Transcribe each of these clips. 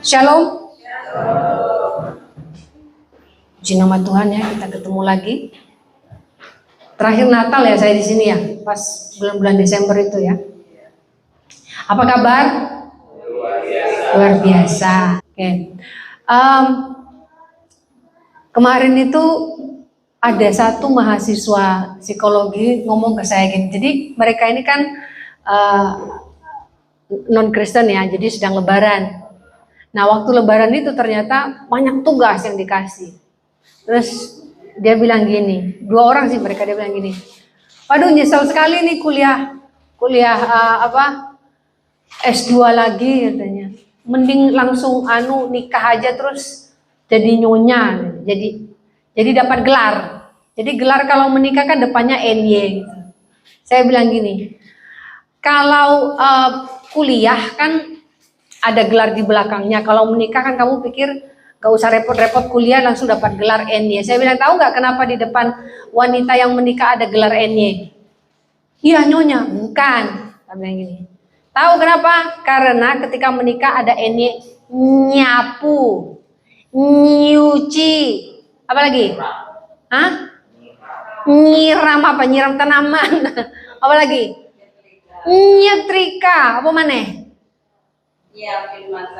Shalom. Puji nama Tuhan ya, kita ketemu lagi. Terakhir Natal ya saya di sini ya, pas bulan-bulan Desember itu ya. Apa kabar? Luar biasa. Oke. Kemarin itu ada satu mahasiswa psikologi ngomong ke saya gini. Jadi mereka ini kan non Kristen ya, jadi sedang Lebaran. Nah waktu Lebaran itu ternyata banyak tugas yang dikasih. Terus dia bilang gini, dua orang sih mereka, dia bilang gini, waduh nyesel sekali nih kuliah S2 lagi katanya. Mending langsung nikah aja terus jadi nyonya, jadi dapat gelar. Jadi gelar kalau menikah kan depannya NY gitu. Saya bilang gini, kalau kuliah kan ada gelar di belakangnya. Kalau menikah kan kamu pikir gak usah repot-repot kuliah langsung dapat gelar NY. Saya bilang, tahu nggak kenapa di depan wanita yang menikah ada gelar NY? Iya nyonya, bukan. Saya bilang gini. Tahu kenapa? Karena ketika menikah ada NY, nyapu, nyuci, apa lagi? Hah? Nyiram apa? Nyiram tanaman. Apa lagi? Nyetrika, apa mana?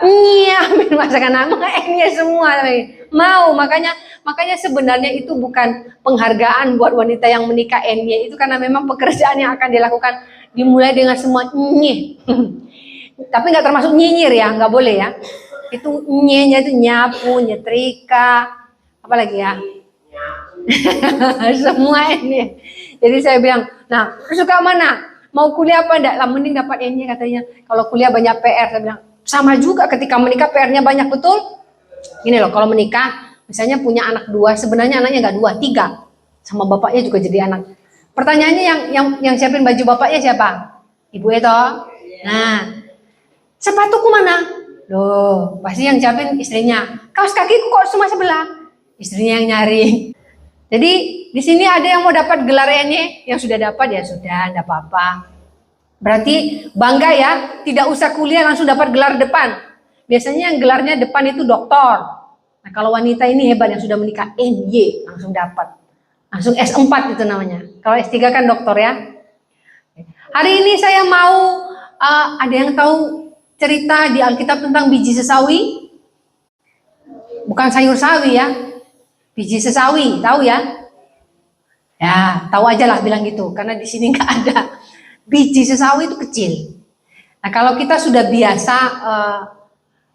Nyiapin masakan nama NY semua. Mau, makanya sebenarnya itu bukan penghargaan buat wanita yang menikah NY, itu karena memang pekerjaan yang akan dilakukan dimulai dengan semua nyih. Tapi nggak termasuk nyinyir ya, nggak boleh ya. Itu nyihnya itu nyapu, nyetrika, apa lagi ya? Semua NY. Jadi saya bilang, nah suka mana? Mau kuliah apa enggak? Lah mending dapat NY katanya. Kalau kuliah banyak PR, saya bilang sama juga ketika menikah PR-nya banyak, betul? Gini loh, kalau menikah misalnya punya anak 2, sebenarnya anaknya enggak 2, 3. Sama bapaknya juga jadi anak. Pertanyaannya yang siapin baju bapaknya siapa? Ibu itu. Nah, sepatuku mana? Loh, pasti yang siapin istrinya. Kaos kakiku kok cuma sebelah. Istrinya yang nyari. Jadi di sini ada yang mau dapat gelar NY, yang sudah dapat ya sudah, enggak apa-apa. Berarti bangga ya, tidak usah kuliah langsung dapat gelar depan. Biasanya yang gelarnya depan itu doktor. Nah kalau wanita ini hebat yang sudah menikah, NY langsung dapat. Langsung S4 itu namanya. Kalau S3 kan doktor ya. Hari ini saya mau, ada yang tahu cerita di Alkitab tentang biji sesawi? Bukan sayur sawi ya. Biji sesawi, tahu ya? Ya, tahu aja lah bilang gitu, karena di sini nggak ada. Biji sesawi itu kecil. Nah, kalau kita sudah biasa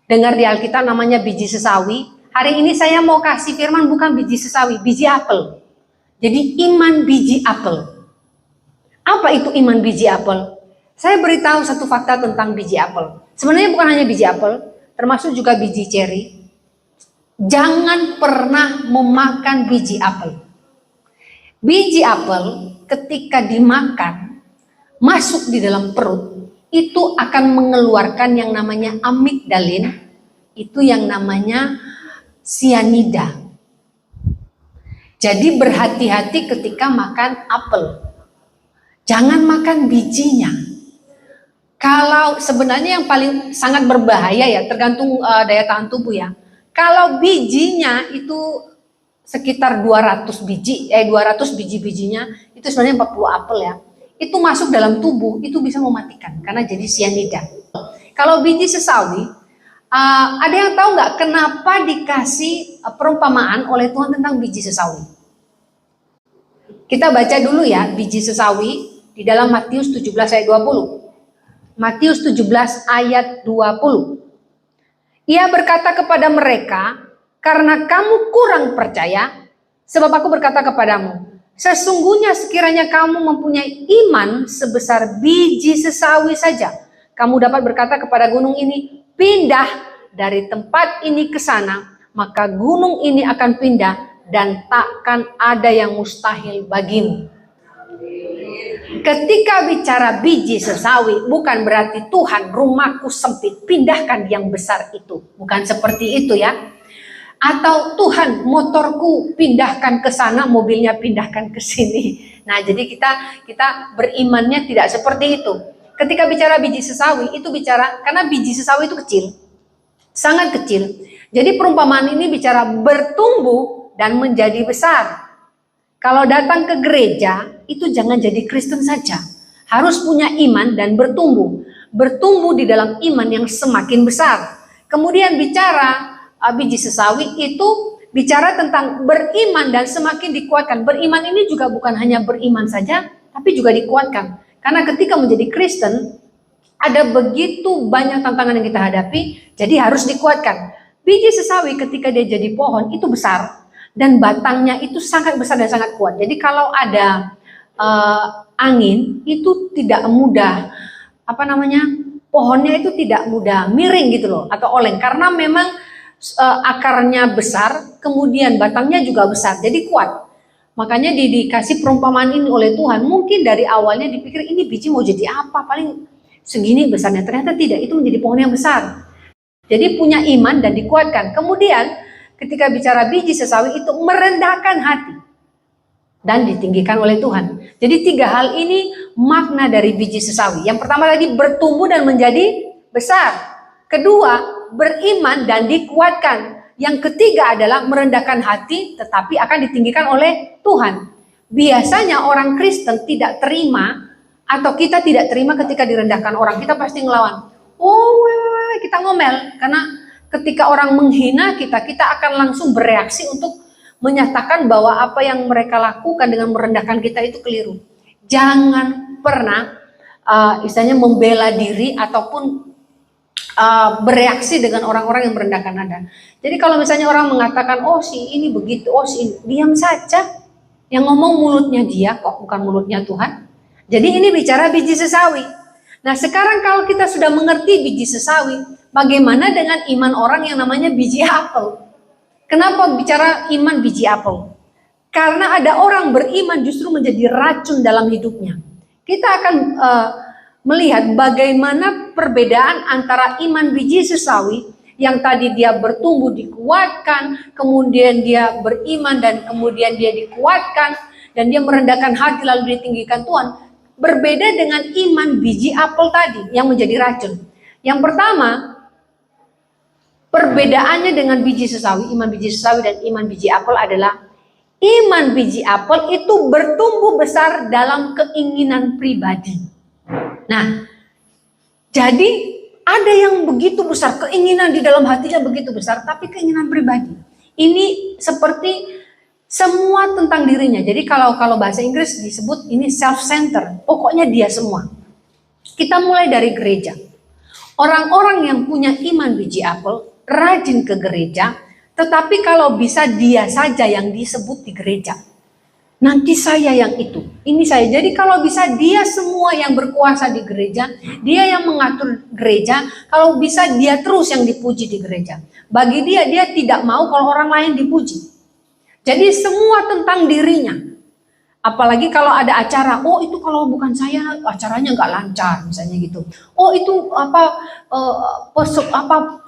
dengar di Alkitab namanya biji sesawi, hari ini saya mau kasih firman bukan biji sesawi, biji apel. Jadi iman biji apel. Apa itu iman biji apel? Saya beritahu satu fakta tentang biji apel. Sebenarnya bukan hanya biji apel, termasuk juga biji ceri. Jangan pernah memakan biji apel. Biji apel ketika dimakan, masuk di dalam perut, itu akan mengeluarkan yang namanya amigdalin, itu yang namanya sianida. Jadi berhati-hati ketika makan apel. Jangan makan bijinya. Kalau sebenarnya yang paling sangat berbahaya ya, tergantung daya tahan tubuh ya. Kalau bijinya itu sekitar 200 biji-bijinya, itu sebenarnya 40 apel ya. Itu masuk dalam tubuh, itu bisa mematikan karena jadi sianida. Kalau biji sesawi, ada yang tahu nggak kenapa dikasih perumpamaan oleh Tuhan tentang biji sesawi? Kita baca dulu ya biji sesawi di dalam Matius 17 ayat 20. Matius 17 ayat 20. Ia berkata kepada mereka, karena kamu kurang percaya, sebab aku berkata kepadamu, sesungguhnya sekiranya kamu mempunyai iman sebesar biji sesawi saja, kamu dapat berkata kepada gunung ini, pindah dari tempat ini ke sana, maka gunung ini akan pindah dan takkan ada yang mustahil bagimu. Ketika bicara biji sesawi, bukan berarti Tuhan rumahku sempit, pindahkan yang besar itu. Bukan seperti itu ya. Atau Tuhan motorku pindahkan ke sana, mobilnya pindahkan ke sini. Nah jadi kita berimannya tidak seperti itu. Ketika bicara biji sesawi, itu bicara, karena biji sesawi itu kecil. sangat kecil. Jadi perumpamaan ini bicara bertumbuh dan menjadi besar. Kalau datang ke gereja, itu jangan jadi Kristen saja. Harus punya iman dan bertumbuh. Bertumbuh di dalam iman yang semakin besar. Kemudian bicara biji sesawi itu bicara tentang beriman dan semakin dikuatkan. Beriman ini juga bukan hanya beriman saja, tapi juga dikuatkan. Karena ketika menjadi Kristen, ada begitu banyak tantangan yang kita hadapi, jadi harus dikuatkan. Biji sesawi ketika dia jadi pohon itu besar dan batangnya itu sangat besar dan sangat kuat. Jadi kalau ada angin itu tidak mudah, pohonnya itu tidak mudah miring gitu loh atau oleng karena memang akarnya besar, kemudian batangnya juga besar, jadi kuat. Makanya dikasih perumpamaan ini oleh Tuhan. Mungkin dari awalnya dipikir ini biji mau jadi apa, paling segini besarnya, ternyata tidak, itu menjadi pohon yang besar. Jadi punya iman dan dikuatkan. Kemudian ketika bicara biji sesawi itu merendahkan hati dan ditinggikan oleh Tuhan. Jadi 3 hal ini makna dari biji sesawi. Yang pertama tadi bertumbuh dan menjadi besar. Kedua, beriman dan dikuatkan. Yang ketiga adalah merendahkan hati tetapi akan ditinggikan oleh Tuhan. Biasanya orang Kristen tidak terima atau kita tidak terima ketika direndahkan orang. Kita pasti ngelawan. Kita ngomel. Karena ketika orang menghina kita, kita akan langsung bereaksi untuk menyatakan bahwa apa yang mereka lakukan dengan merendahkan kita itu keliru. Jangan pernah istilahnya membela diri ataupun bereaksi dengan orang-orang yang merendahkan Anda. Jadi kalau misalnya orang mengatakan, oh si ini begitu, oh si ini, diam saja. Yang ngomong mulutnya dia kok, bukan mulutnya Tuhan. Jadi ini bicara biji sesawi. Nah sekarang kalau kita sudah mengerti biji sesawi, bagaimana dengan iman orang yang namanya biji apel? Kenapa bicara iman biji apel? Karena ada orang beriman justru menjadi racun dalam hidupnya. Kita akan melihat bagaimana perbedaan antara iman biji sesawi yang tadi dia bertumbuh dikuatkan, kemudian dia beriman dan kemudian dia dikuatkan dan dia merendahkan hati lalu ditinggikan Tuhan. Berbeda dengan iman biji apel tadi yang menjadi racun. Yang pertama, perbedaannya dengan biji sesawi, iman biji sesawi dan iman biji apel adalah iman biji apel itu bertumbuh besar dalam keinginan pribadi. Nah, jadi ada yang begitu besar, keinginan di dalam hatinya begitu besar, tapi keinginan pribadi. Ini seperti semua tentang dirinya. Jadi kalau bahasa Inggris disebut ini self-center, pokoknya dia semua. Kita mulai dari gereja. Orang-orang yang punya iman biji apel, rajin ke gereja, tetapi kalau bisa dia saja yang disebut di gereja. Nanti saya yang itu, ini saya. Jadi kalau bisa dia semua yang berkuasa di gereja, dia yang mengatur gereja, kalau bisa dia terus yang dipuji di gereja. Bagi dia tidak mau kalau orang lain dipuji. Jadi semua tentang dirinya. Apalagi kalau ada acara, oh itu kalau bukan saya acaranya nggak lancar misalnya gitu. Oh itu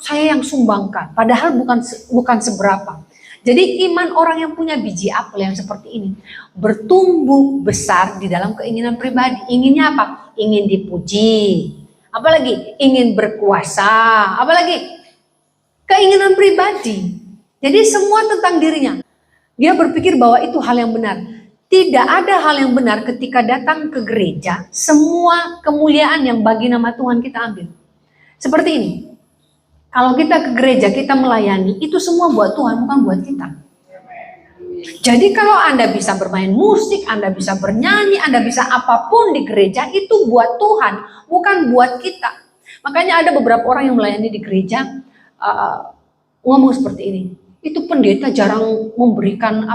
saya yang sumbangkan, padahal bukan seberapa. Jadi iman orang yang punya biji apel yang seperti ini bertumbuh besar di dalam keinginan pribadi. Inginnya apa? Ingin dipuji. Apalagi ingin berkuasa. Apalagi keinginan pribadi. Jadi semua tentang dirinya. Dia berpikir bahwa itu hal yang benar. Tidak ada hal yang benar ketika datang ke gereja, semua kemuliaan yang bagi nama Tuhan kita ambil. Seperti ini. Kalau kita ke gereja, kita melayani, itu semua buat Tuhan, bukan buat kita. Jadi kalau Anda bisa bermain musik, Anda bisa bernyanyi, Anda bisa apapun di gereja, itu buat Tuhan, bukan buat kita. Makanya ada beberapa orang yang melayani di gereja, ngomong seperti ini. Itu pendeta jarang memberikan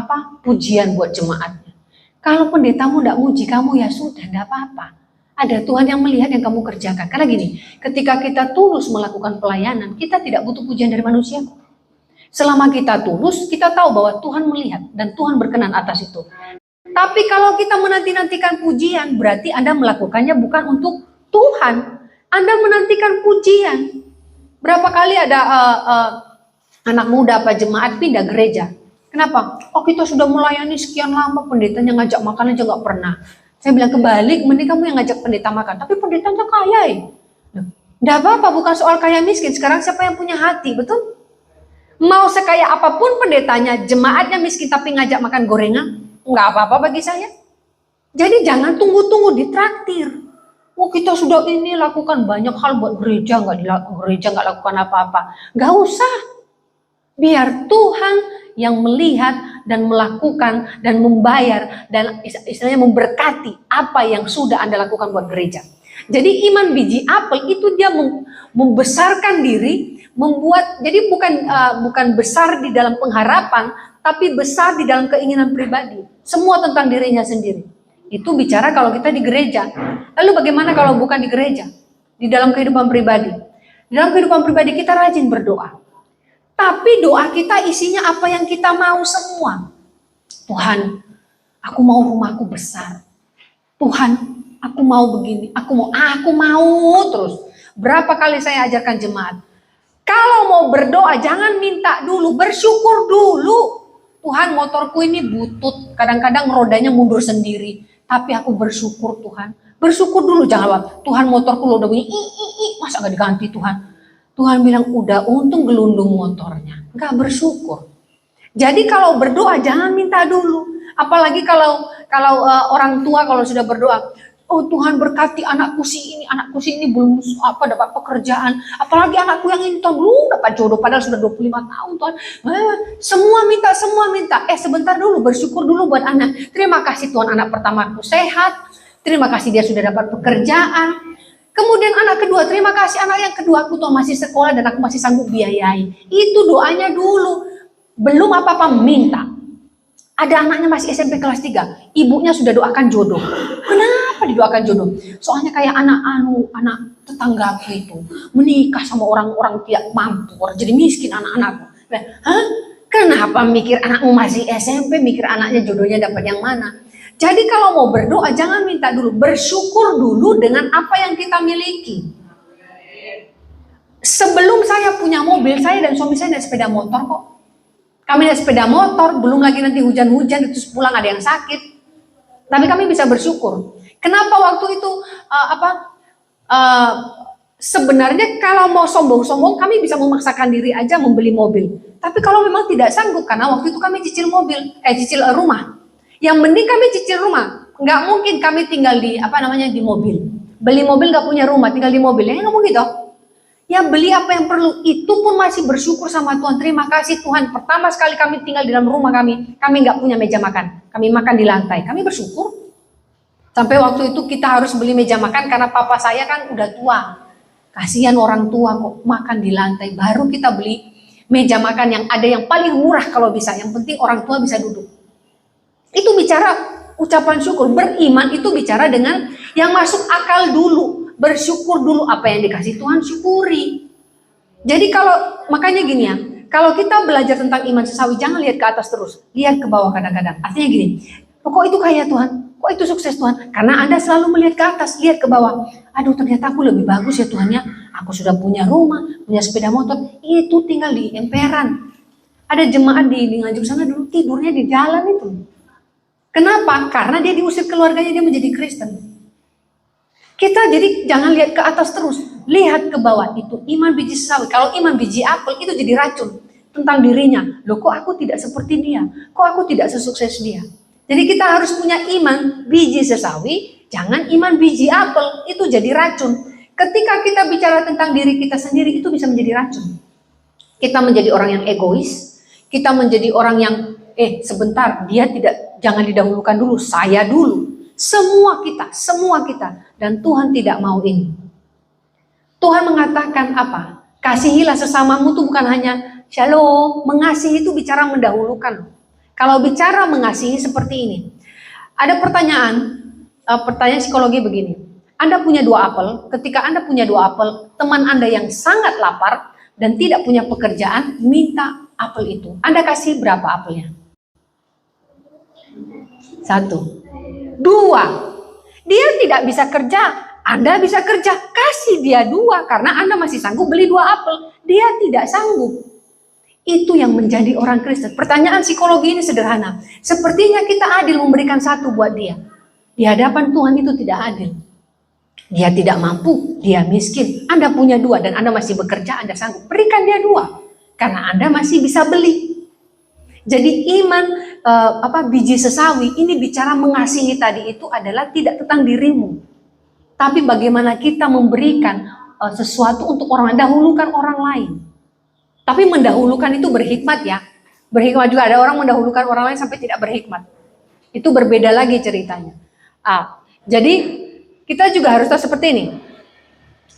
pujian buat jemaatnya. Kalau pendetamu tidak muji kamu, ya sudah, tidak apa-apa. Ada Tuhan yang melihat yang kamu kerjakan. Karena gini, ketika kita tulus melakukan pelayanan, kita tidak butuh pujian dari manusia. Selama kita tulus, kita tahu bahwa Tuhan melihat dan Tuhan berkenan atas itu. Tapi kalau kita menanti-nantikan pujian, berarti Anda melakukannya bukan untuk Tuhan. Anda menantikan pujian. Berapa kali ada anak muda jemaat pindah gereja. Kenapa? Oh kita sudah melayani sekian lama, pendetanya ngajak makan aja nggak pernah. Saya bilang kebalik, mending kamu yang ngajak pendeta makan. Tapi pendetanya kaya. Tidak apa-apa, bukan soal kaya miskin. Sekarang siapa yang punya hati, betul? Mau sekaya apapun pendetanya, jemaatnya miskin tapi ngajak makan gorengan, nggak apa-apa bagi saya. Jadi jangan tunggu-tunggu ditraktir. Oh, kita sudah ini lakukan banyak hal buat gereja nggak lakukan apa-apa. Nggak usah. Biar Tuhan yang melihat dan melakukan dan membayar dan istilahnya memberkati apa yang sudah Anda lakukan buat gereja. Jadi iman biji apel itu dia membesarkan diri, membuat, jadi bukan besar di dalam pengharapan, tapi besar di dalam keinginan pribadi. Semua tentang dirinya sendiri. Itu bicara kalau kita di gereja. Lalu bagaimana kalau bukan di gereja? Di dalam kehidupan pribadi. Di dalam kehidupan pribadi kita rajin berdoa. Tapi doa kita isinya apa yang kita mau semua. Tuhan, aku mau rumahku besar. Tuhan, aku mau begini, aku mau terus. Berapa kali saya ajarkan jemaat, kalau mau berdoa jangan minta dulu, bersyukur dulu. Tuhan, motorku ini butut, kadang-kadang rodanya mundur sendiri, tapi aku bersyukur Tuhan. Bersyukur dulu, jangan Tuhan motorku lo udah bunyi, masa gak diganti Tuhan? Tuhan bilang udah, untung gelundung motornya, gak bersyukur. Jadi kalau berdoa jangan minta dulu, apalagi kalau orang tua kalau sudah berdoa, oh Tuhan berkati anakku si ini belum dapat pekerjaan, apalagi anakku yang ini Tuhan belum dapat jodoh padahal sudah 25 tahun Tuhan. Semua minta. Sebentar dulu, bersyukur dulu buat anak. Terima kasih Tuhan, anak pertamaku sehat. Terima kasih dia sudah dapat pekerjaan. Kemudian anak kedua, terima kasih anak yang kedua aku Tuhan masih sekolah dan aku masih sanggup biayai. Itu doanya dulu. Belum apa-apa minta. Ada anaknya masih SMP kelas 3, ibunya sudah doakan jodoh. Kenapa didoakan jodoh? Soalnya kayak anak tetanggaku itu menikah sama orang-orang tidak mampu, jadi miskin anak-anakku. Hah? Kenapa mikir anakmu masih SMP, mikir anaknya jodohnya dapat yang mana? Jadi kalau mau berdoa jangan minta dulu, bersyukur dulu dengan apa yang kita miliki. Sebelum saya punya mobil, saya dan suami saya naik sepeda motor kok. Kami naik sepeda motor, belum lagi nanti hujan-hujan, terus pulang ada yang sakit. Tapi kami bisa bersyukur. Kenapa waktu itu sebenarnya kalau mau sombong-sombong kami bisa memaksakan diri aja membeli mobil. Tapi kalau memang tidak sanggup, karena waktu itu kami cicil rumah. Yang mending kami cicil rumah. Nggak mungkin kami tinggal di di mobil. Beli mobil nggak punya rumah, tinggal di mobil. Ya nggak mungkin toh. Ya beli apa yang perlu, itu pun masih bersyukur sama Tuhan. Terima kasih Tuhan, pertama sekali kami tinggal di dalam rumah kami nggak punya meja makan, kami makan di lantai, kami bersyukur. Sampai waktu itu kita harus beli meja makan karena papa saya kan udah tua, kasihan orang tua kok makan di lantai. Baru kita beli meja makan yang ada yang paling murah kalau bisa, yang penting orang tua bisa duduk. Itu bicara ucapan syukur. Beriman itu bicara dengan yang masuk akal dulu. Bersyukur dulu, apa yang dikasih Tuhan syukuri. Jadi makanya gini ya, kalau kita belajar tentang iman sesawi jangan lihat ke atas terus, lihat ke bawah kadang-kadang. Artinya gini, kok itu kaya Tuhan, kok itu sukses Tuhan, karena Anda selalu melihat ke atas, lihat ke bawah. Aduh ternyata aku lebih bagus ya Tuhan ya, aku sudah punya rumah, punya sepeda motor, itu tinggal di emperan. Ada jemaat di Nganjuk sana dulu tidurnya di jalan itu. Kenapa? Karena dia diusir keluarganya, dia menjadi Kristen. Kita jadi jangan lihat ke atas terus, lihat ke bawah. Itu iman biji sesawi. Kalau iman biji apel itu jadi racun tentang dirinya. Loh kok aku tidak seperti dia? Kok aku tidak sesukses dia? Jadi kita harus punya iman biji sesawi, jangan iman biji apel, itu jadi racun. Ketika kita bicara tentang diri kita sendiri, itu bisa menjadi racun. Kita menjadi orang yang egois, kita menjadi orang yang sebentar, dia jangan didahulukan dulu, saya dulu. Semua kita, dan Tuhan tidak mau ini. Tuhan mengatakan apa? Kasihilah sesamamu itu bukan hanya shalom, mengasihi itu bicara mendahulukan. Kalau bicara mengasihi seperti ini. Ada pertanyaan psikologi begini. Anda punya 2 apel, ketika Anda punya 2 apel, teman Anda yang sangat lapar dan tidak punya pekerjaan minta apel itu. Anda kasih berapa apelnya? 1. 2, dia tidak bisa kerja, Anda bisa kerja, kasih dia 2 karena Anda masih sanggup beli 2 apel, dia tidak sanggup. Itu yang menjadi orang Kristen. Pertanyaan psikologi ini sederhana. Sepertinya kita adil memberikan 1 buat dia. Di hadapan Tuhan itu tidak adil. Dia tidak mampu, dia miskin. Anda punya 2 dan Anda masih bekerja, Anda sanggup. Berikan dia 2. Karena Anda masih bisa beli. Jadi iman biji sesawi ini bicara mengasihi tadi itu adalah tidak tentang dirimu. Tapi bagaimana kita memberikan sesuatu untuk orang lain, dahulukan orang lain. Tapi mendahulukan itu berhikmat ya. Berhikmat juga, ada orang mendahulukan orang lain sampai tidak berhikmat. Itu berbeda lagi ceritanya. Jadi kita juga harus tahu seperti ini.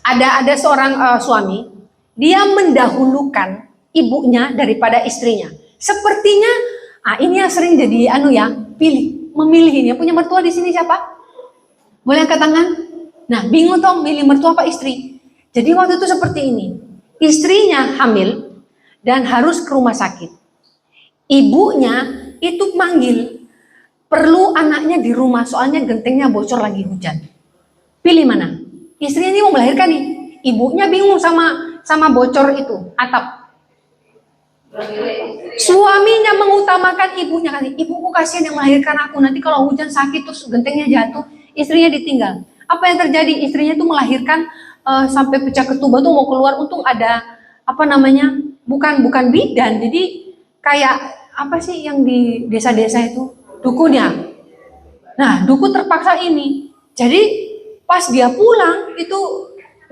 Ada seorang suami, dia mendahulukan ibunya daripada istrinya. Sepertinya ini yang sering jadi memilih ini. Yang punya mertua di sini siapa? Boleh angkat tangan? Nah, bingung toh milih mertua apa istri. Jadi waktu itu seperti ini. Istrinya hamil dan harus ke rumah sakit. Ibunya itu manggil, perlu anaknya di rumah soalnya gentengnya bocor lagi hujan. Pilih mana? Istrinya ini mau melahirkan nih. Ibunya bingung sama bocor itu atap. Suaminya mengutamakan ibunya, kan, ibuku kasihan yang melahirkan aku, nanti kalau hujan sakit terus gentengnya jatuh, istrinya ditinggal. Apa yang terjadi? Istrinya itu melahirkan sampai pecah ketuban tuh mau keluar, untung ada bukan bidan, jadi kayak apa sih yang di desa-desa itu dukunnya. Nah, dukun terpaksa ini. Jadi pas dia pulang itu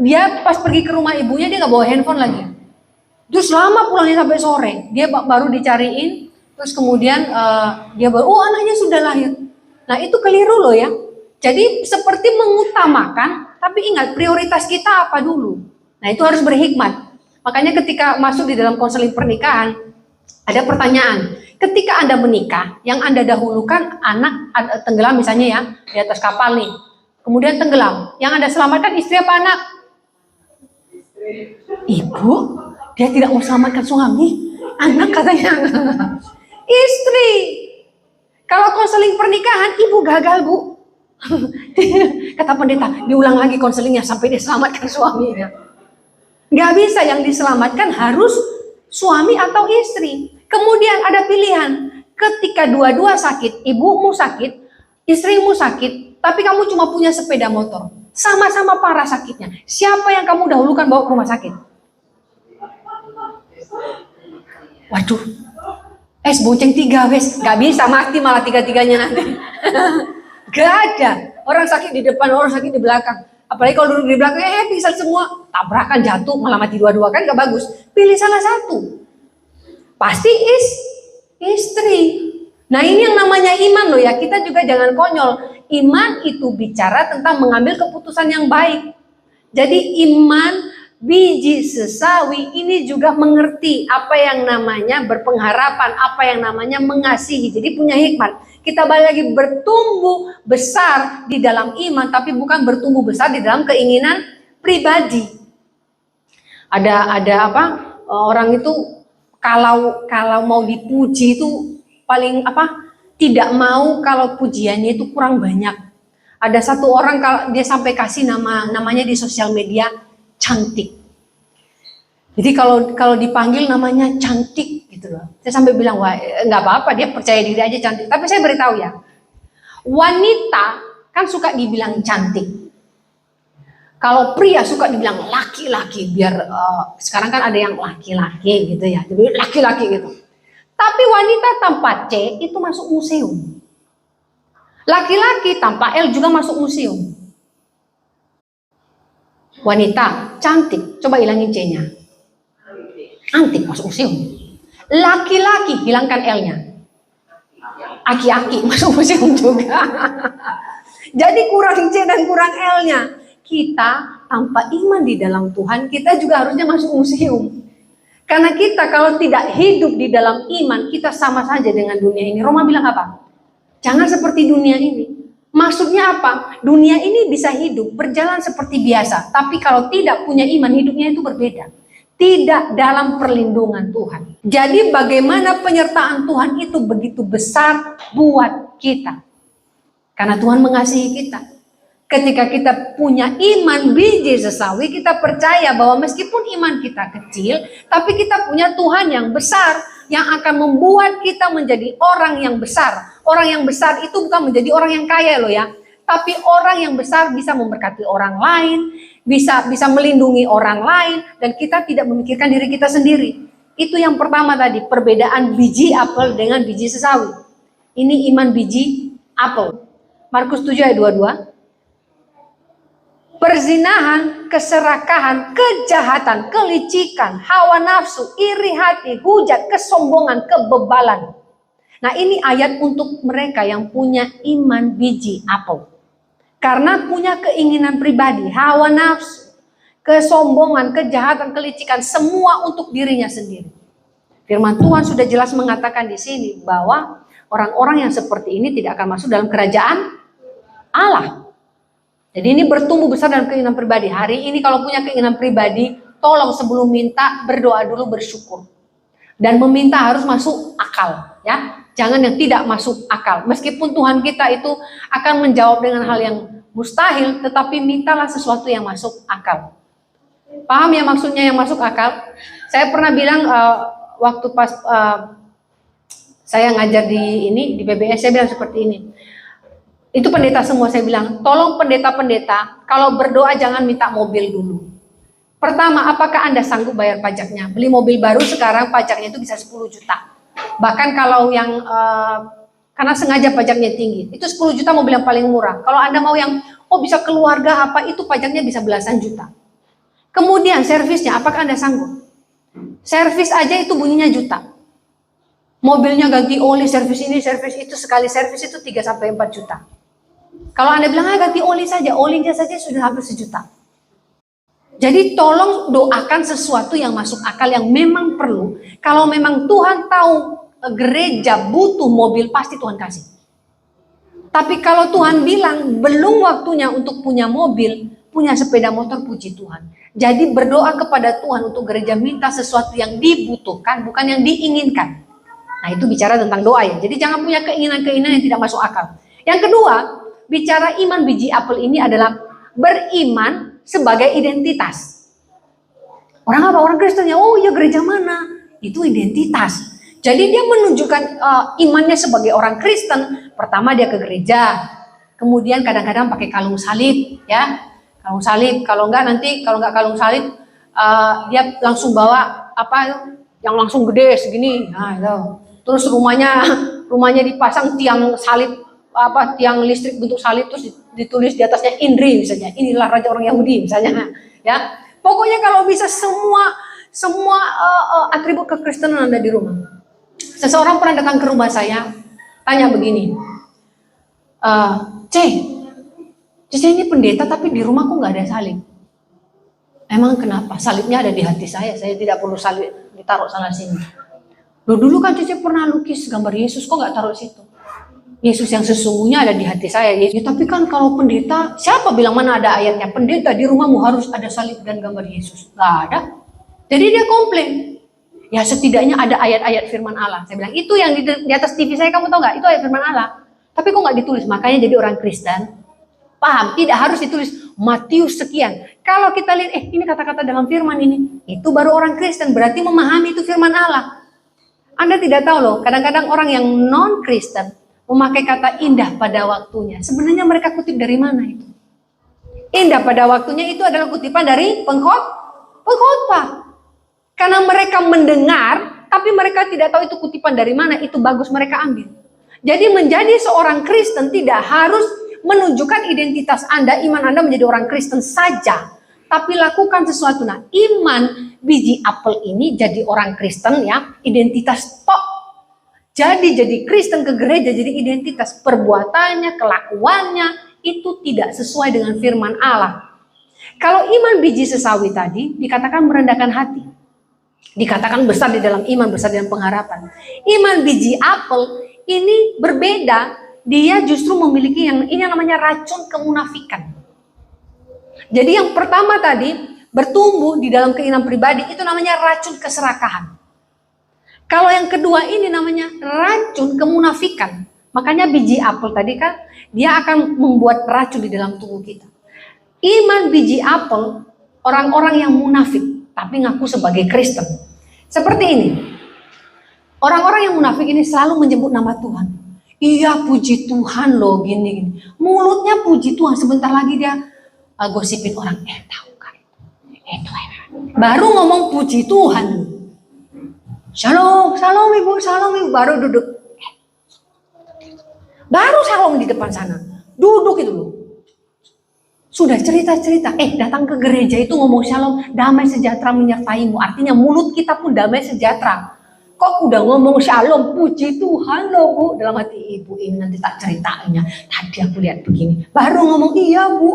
dia pas pergi ke rumah ibunya dia nggak bawa handphone lagi. Terus lama pulangnya sampai sore, dia baru dicariin, terus kemudian dia baru, anaknya sudah lahir. Nah itu keliru loh ya. Jadi seperti mengutamakan, tapi ingat prioritas kita apa dulu. Nah itu harus berhikmat. Makanya ketika masuk di dalam konseling pernikahan, ada pertanyaan. Ketika Anda menikah, yang Anda dahulukan anak tenggelam misalnya ya, di atas kapal nih. Kemudian tenggelam, yang Anda selamatkan istri apa anak? Ibu, dia tidak mau selamatkan suami, anak katanya. Istri. Kalau konseling pernikahan, ibu gagal bu. Kata pendeta, diulang lagi konselingnya sampai diselamatkan suaminya. Gak bisa, yang diselamatkan harus suami atau istri. Kemudian ada pilihan, ketika dua-dua sakit, ibumu sakit, istrimu sakit, tapi kamu cuma punya sepeda motor. Sama-sama parah sakitnya. Siapa yang kamu dahulukan bawa ke rumah sakit? Waduh, bonceng 3 wes, gak bisa, mati malah 3-3-nya nanti. Gak ada, orang sakit di depan, orang sakit di belakang. Apalagi kalau duduk di belakang, bisa semua tabrakan, jatuh, malah mati dua-dua, kan gak bagus. Pilih salah satu. Pasti istri. Nah ini yang namanya iman loh ya, kita juga jangan konyol. Iman itu bicara tentang mengambil keputusan yang baik. Jadi iman biji sesawi ini juga mengerti apa yang namanya berpengharapan, apa yang namanya mengasihi. Jadi punya hikmat. Kita balik lagi bertumbuh besar di dalam iman, tapi bukan bertumbuh besar di dalam keinginan pribadi. Ada orang itu kalau mau dipuji itu paling tidak mau kalau pujiannya itu kurang banyak. Ada satu orang kalau dia sampai kasih namanya di sosial media cantik. Jadi kalau dipanggil namanya cantik gitu loh. Saya sampai bilang, wah nggak apa-apa, dia percaya diri aja cantik. Tapi saya beritahu ya, wanita kan suka dibilang cantik. Kalau pria suka dibilang laki-laki, biar sekarang kan ada yang laki-laki gitu ya, jadi laki-laki gitu. Tapi wanita tanpa C itu masuk museum. Laki-laki tanpa L juga masuk museum. Wanita cantik, coba hilangin C-nya. Antik masuk museum. Laki-laki hilangkan L-nya. Aki-aki masuk museum juga. Jadi kurang C dan kurang L-nya. Kita tanpa iman di dalam Tuhan, kita juga harusnya masuk museum. Karena kita kalau tidak hidup di dalam iman, kita sama saja dengan dunia ini. Roma bilang apa? Jangan seperti dunia ini. Maksudnya apa? Dunia ini bisa hidup, berjalan seperti biasa. Tapi kalau tidak punya iman, hidupnya itu berbeda. Tidak dalam perlindungan Tuhan. Jadi bagaimana penyertaan Tuhan itu begitu besar buat kita. Karena Tuhan mengasihi kita. Ketika kita punya iman biji sesawi, kita percaya bahwa meskipun iman kita kecil, tapi kita punya Tuhan yang besar, yang akan membuat kita menjadi orang yang besar. Orang yang besar itu bukan menjadi orang yang kaya loh ya. Tapi orang yang besar bisa memberkati orang lain, bisa melindungi orang lain, dan kita tidak memikirkan diri kita sendiri. Itu yang pertama tadi, perbedaan biji apel dengan biji sesawi. Ini iman biji apel. Markus 7 ayat 22. Perzinahan, keserakahan, kejahatan, kelicikan, hawa nafsu, iri hati, hujat, kesombongan, kebebalan. Nah, ini ayat untuk mereka yang punya iman biji apel. Karena punya keinginan pribadi, hawa nafsu, kesombongan, kejahatan, kelicikan, semua untuk dirinya sendiri. Firman Tuhan sudah jelas mengatakan di sini bahwa orang-orang yang seperti ini tidak akan masuk dalam kerajaan Allah. Jadi ini bertumbuh besar dalam keinginan pribadi. Hari ini kalau punya keinginan pribadi, tolong sebelum minta berdoa dulu, bersyukur. Dan meminta harus masuk akal, ya. Jangan yang tidak masuk akal. Meskipun Tuhan kita itu akan menjawab dengan hal yang mustahil, tetapi mintalah sesuatu yang masuk akal. Paham ya maksudnya yang masuk akal? Saya pernah bilang waktu pas saya ngajar di PBS, saya bilang seperti ini. Itu pendeta semua, saya bilang, tolong pendeta-pendeta, kalau berdoa jangan minta mobil dulu. Pertama, apakah Anda sanggup bayar pajaknya? Beli mobil baru sekarang pajaknya itu bisa 10 juta. Bahkan kalau yang, karena sengaja pajaknya tinggi, itu 10 juta mobil yang paling murah. Kalau Anda mau yang, bisa keluarga apa, itu pajaknya bisa belasan juta. Kemudian servisnya, apakah Anda sanggup? Servis aja itu bunyinya juta. Mobilnya ganti oli, servis ini, servis itu, sekali servis itu 3-4 juta. Kalau Anda bilang, ganti oli saja, olinya saja sudah hampir 1 juta. Jadi tolong doakan sesuatu yang masuk akal, yang memang perlu. Kalau memang Tuhan tahu gereja butuh mobil, pasti Tuhan kasih. Tapi kalau Tuhan bilang belum waktunya untuk punya mobil, punya sepeda motor, puji Tuhan. Jadi berdoa kepada Tuhan untuk gereja, minta sesuatu yang dibutuhkan, bukan yang diinginkan. Nah, itu bicara tentang doa ya. Jadi jangan punya keinginan-keinginan yang tidak masuk akal. Yang kedua, bicara iman biji apel ini adalah beriman sebagai identitas. Orang apa? Orang Kristen ya, oh ya gereja mana? Itu identitas. Jadi dia menunjukkan imannya sebagai orang Kristen. Pertama dia ke gereja. Kemudian kadang-kadang pakai kalung salib, ya. Kalung salib. Kalau nggak kalung salib, dia langsung bawa yang langsung gede segini. Nah, itu. Terus rumahnya dipasang tiang salib, tiang listrik bentuk salib, terus ditulis di atasnya Indri misalnya, inilah raja orang Yahudi misalnya, ya. Pokoknya kalau bisa semua atribut kekristenan ada di rumah. Seseorang pernah datang ke rumah saya, tanya begini, Cici ini pendeta tapi di rumah kok nggak ada salib? Emang kenapa? Salibnya ada di hati saya tidak perlu salib ditaruh sana sini. Dulu kan Cici pernah lukis gambar Yesus, kok nggak taruh situ? Yesus yang sesungguhnya ada di hati saya. Ya, tapi kan kalau pendeta, siapa bilang mana ada ayatnya? Pendeta di rumahmu harus ada salib dan gambar Yesus. Nggak ada. Jadi dia komplain. Ya setidaknya ada ayat-ayat firman Allah. Saya bilang, itu yang di atas TV saya, kamu tahu nggak? Itu ayat firman Allah. Tapi kok nggak ditulis? Makanya jadi orang Kristen, paham, tidak harus ditulis Matius sekian. Kalau kita lihat, ini kata-kata dalam firman ini, itu baru orang Kristen, berarti memahami itu firman Allah. Anda tidak tahu loh, kadang-kadang orang yang non-Kristen memakai kata indah pada waktunya. Sebenarnya mereka kutip dari mana itu? Indah pada waktunya itu adalah kutipan dari pengkhotbah. Karena mereka mendengar, tapi mereka tidak tahu itu kutipan dari mana, itu bagus mereka ambil. Jadi menjadi seorang Kristen tidak harus menunjukkan identitas Anda, iman Anda menjadi orang Kristen saja. Tapi lakukan sesuatu. Nah, iman biji apel ini jadi orang Kristen ya, identitas tok. Jadi Kristen ke gereja jadi identitas, perbuatannya, kelakuannya itu tidak sesuai dengan firman Allah. Kalau iman biji sesawi tadi dikatakan merendahkan hati. Dikatakan besar di dalam iman, besar di dalam pengharapan. Iman biji apel ini berbeda, dia justru memiliki yang namanya racun kemunafikan. Jadi yang pertama tadi bertumbuh di dalam keinginan pribadi itu namanya racun keserakahan. Kalau yang kedua ini namanya racun kemunafikan. Makanya biji apel tadi kan dia akan membuat racun di dalam tubuh kita. Iman biji apel orang-orang yang munafik tapi ngaku sebagai Kristen. Seperti ini. Orang-orang yang munafik ini selalu menyebut nama Tuhan. Iya puji Tuhan loh gini. Mulutnya puji Tuhan, sebentar lagi dia gosipin orang. Tahu kan? Itu baru ngomong puji Tuhan. Shalom, shalom ibu, baru duduk. Baru shalom di depan sana. Duduk itu loh. Sudah cerita-cerita, datang ke gereja itu ngomong shalom, damai sejahtera menyertaimu. Artinya mulut kita pun damai sejahtera. Kok udah ngomong shalom, puji Tuhan loh bu. Dalam hati ibu ini nanti tak ceritainnya. Tadi aku lihat begini. Baru ngomong iya bu.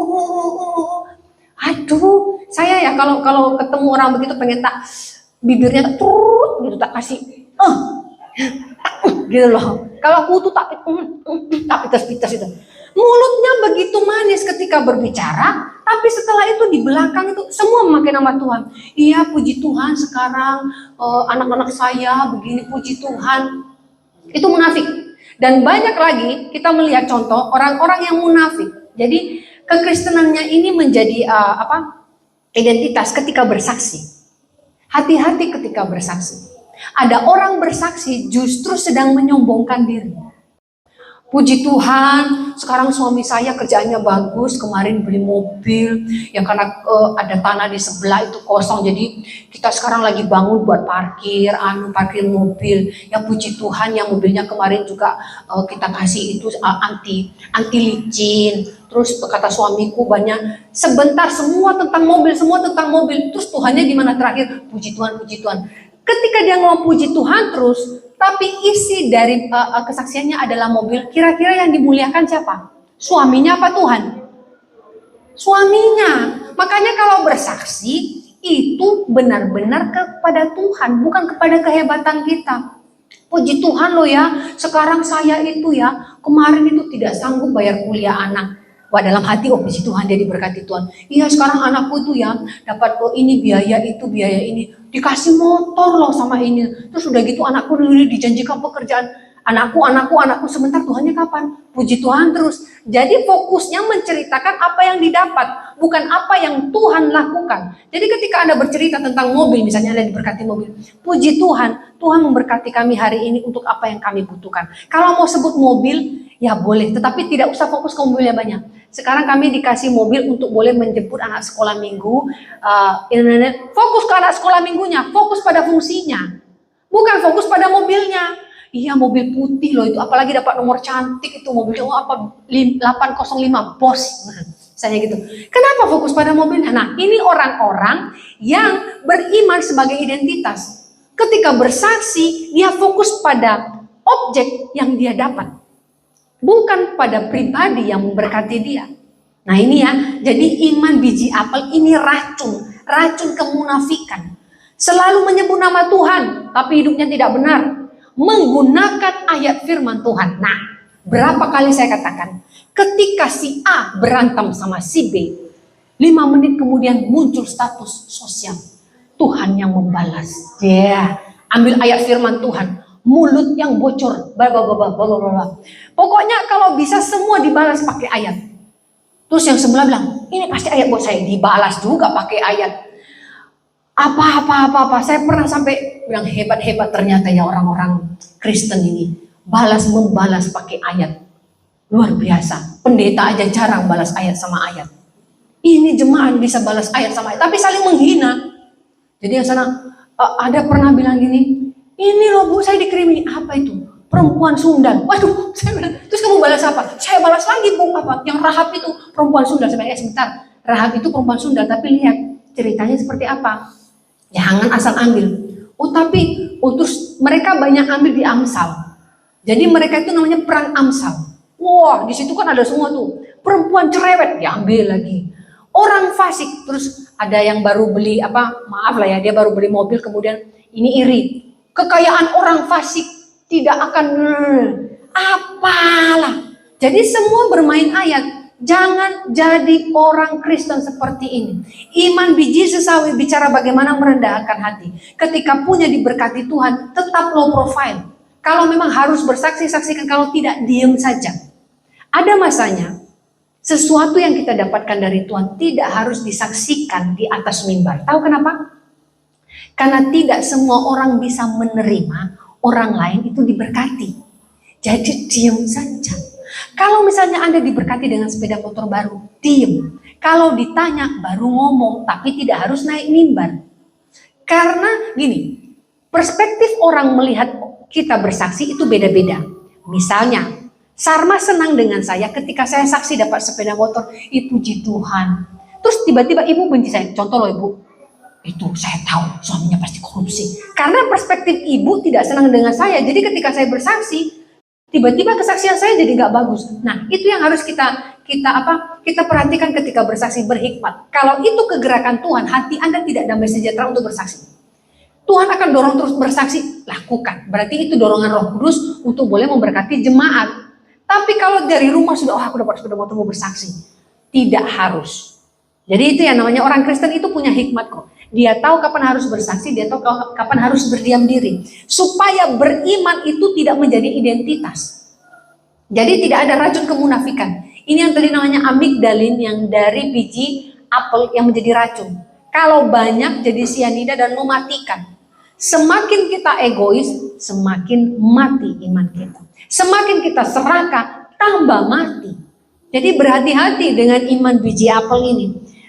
Aduh, saya ya kalau ketemu orang begitu pengen tak bibirnya tak turut gitu, tak kasih gitu loh. Kalau aku tuh tak pites-pites itu. Mulutnya begitu manis ketika berbicara, tapi setelah itu di belakang itu semua memakai nama Tuhan. Iya puji Tuhan sekarang anak-anak saya begini, puji Tuhan. Itu munafik. Dan banyak lagi kita melihat contoh orang-orang yang munafik. Jadi kekristenannya ini menjadi identitas ketika bersaksi. Hati-hati ketika bersaksi. Ada orang bersaksi justru sedang menyombongkan diri. Puji Tuhan, sekarang suami saya kerjaannya bagus, kemarin beli mobil, yang karena ada tanah di sebelah itu kosong, jadi kita sekarang lagi bangun buat parkir mobil. Ya puji Tuhan, yang mobilnya kemarin juga kita kasih itu anti licin. Terus kata suamiku banyak, sebentar semua tentang mobil, terus Tuhannya di mana terakhir? Puji Tuhan. Ketika dia ngomong puji Tuhan terus, tapi isi dari kesaksiannya adalah mobil, kira-kira yang dimuliakan siapa? Suaminya apa Tuhan? Suaminya. Makanya kalau bersaksi, itu benar-benar kepada Tuhan, bukan kepada kehebatan kita. Puji Tuhan loh ya, sekarang saya itu ya, kemarin itu tidak sanggup bayar kuliah anak. Wah dalam hati, puji Tuhan dia diberkati Tuhan. Iya sekarang anakku itu ya, dapat ini biaya itu, biaya ini. Dikasih motor loh sama ini. Terus udah gitu anakku dulu dijanjikan pekerjaan. Anakku sebentar, Tuhannya kapan? Puji Tuhan terus. Jadi fokusnya menceritakan apa yang didapat, bukan apa yang Tuhan lakukan. Jadi ketika Anda bercerita tentang mobil, misalnya Anda diberkati mobil, puji Tuhan, Tuhan memberkati kami hari ini untuk apa yang kami butuhkan. Kalau mau sebut mobil, ya boleh, tetapi tidak usah fokus ke mobilnya banyak. Sekarang kami dikasih mobil untuk boleh menjemput anak sekolah minggu. Fokus ke anak sekolah minggunya, fokus pada fungsinya, bukan fokus pada mobilnya. Iya mobil putih loh itu, apalagi dapat nomor cantik itu mobilnya 805 bos, saya gitu. Kenapa fokus pada mobilnya? Nah ini orang-orang yang beriman sebagai identitas. Ketika bersaksi dia fokus pada objek yang dia dapat, bukan pada pribadi yang memberkati dia. Nah ini ya, jadi iman biji apel ini racun kemunafikan. Selalu menyebut nama Tuhan, tapi hidupnya tidak benar. Menggunakan ayat firman Tuhan. Nah, berapa kali saya katakan, ketika si A berantem sama si B, 5 menit kemudian muncul status sosial. Tuhan yang membalas. Ambil ayat firman Tuhan. Mulut yang bocor, pokoknya kalau bisa semua dibalas pakai ayat. Terus yang sebelah bilang, ini pasti ayat buat saya, dibalas juga pakai ayat. Apa, saya pernah sampai bilang hebat ternyata ya orang-orang Kristen ini, membalas pakai ayat. Luar biasa, pendeta aja jarang balas ayat sama ayat. Ini jemaat bisa balas ayat sama ayat, tapi saling menghina. Jadi yang sana, ada pernah bilang gini, ini loh bu, saya dikirimi apa itu? Perempuan Sundal. Waduh, saya bilang, terus kamu balas apa? Saya balas lagi bu, apa? Yang Rahab itu perempuan Sundal. Saya bilang, sebentar, Rahab itu perempuan Sundal, tapi lihat ceritanya seperti apa. Jangan asal ambil. Terus mereka banyak ambil di Amsal. Jadi mereka itu namanya perang Amsal. Wah, di situ kan ada semua tuh. Perempuan cerewet diambil lagi. Orang fasik, terus ada yang baru beli dia baru beli mobil kemudian ini iri. Kekayaan orang fasik tidak akan apalah. Jadi semua bermain ayat. Jangan jadi orang Kristen seperti ini. Iman biji sesawi bicara bagaimana merendahkan hati. Ketika punya diberkati Tuhan, tetap low profile. Kalau memang harus bersaksi, saksikan. Kalau tidak, diam saja. Ada masanya, sesuatu yang kita dapatkan dari Tuhan tidak harus disaksikan di atas mimbar. Tahu kenapa? Karena tidak semua orang bisa menerima orang lain itu diberkati. Jadi diam saja. Kalau misalnya Anda diberkati dengan sepeda motor baru, diam. Kalau ditanya baru ngomong, tapi tidak harus naik mimbar. Karena gini, perspektif orang melihat kita bersaksi itu beda-beda. Misalnya, Sarma senang dengan saya ketika saya saksi dapat sepeda motor, puji Tuhan. Terus tiba-tiba ibu benci saya. Contoh loh ibu, itu saya tahu suaminya pasti korupsi. Karena perspektif ibu tidak senang dengan saya, jadi ketika saya bersaksi, tiba-tiba kesaksian saya jadi nggak bagus. Nah, itu yang harus kita perhatikan ketika bersaksi, berhikmat. Kalau itu kegerakan Tuhan, hati Anda tidak damai sejahtera untuk bersaksi. Tuhan akan dorong terus bersaksi, lakukan. Berarti itu dorongan Roh Kudus untuk boleh memberkati jemaat. Tapi kalau dari rumah sudah, aku dapat sepeda motor mau bersaksi, tidak harus. Jadi itu yang namanya orang Kristen itu punya hikmat kok. Dia tahu kapan harus bersaksi, dia tahu kapan harus berdiam diri. Supaya beriman itu tidak menjadi identitas. Jadi tidak ada racun kemunafikan. Ini yang tadi namanya amigdalin yang dari biji apel yang menjadi racun. Kalau banyak jadi sianida dan mematikan. Semakin kita egois, semakin mati iman kita. Semakin kita serakah, tambah mati. Jadi berhati-hati dengan iman biji apel ini.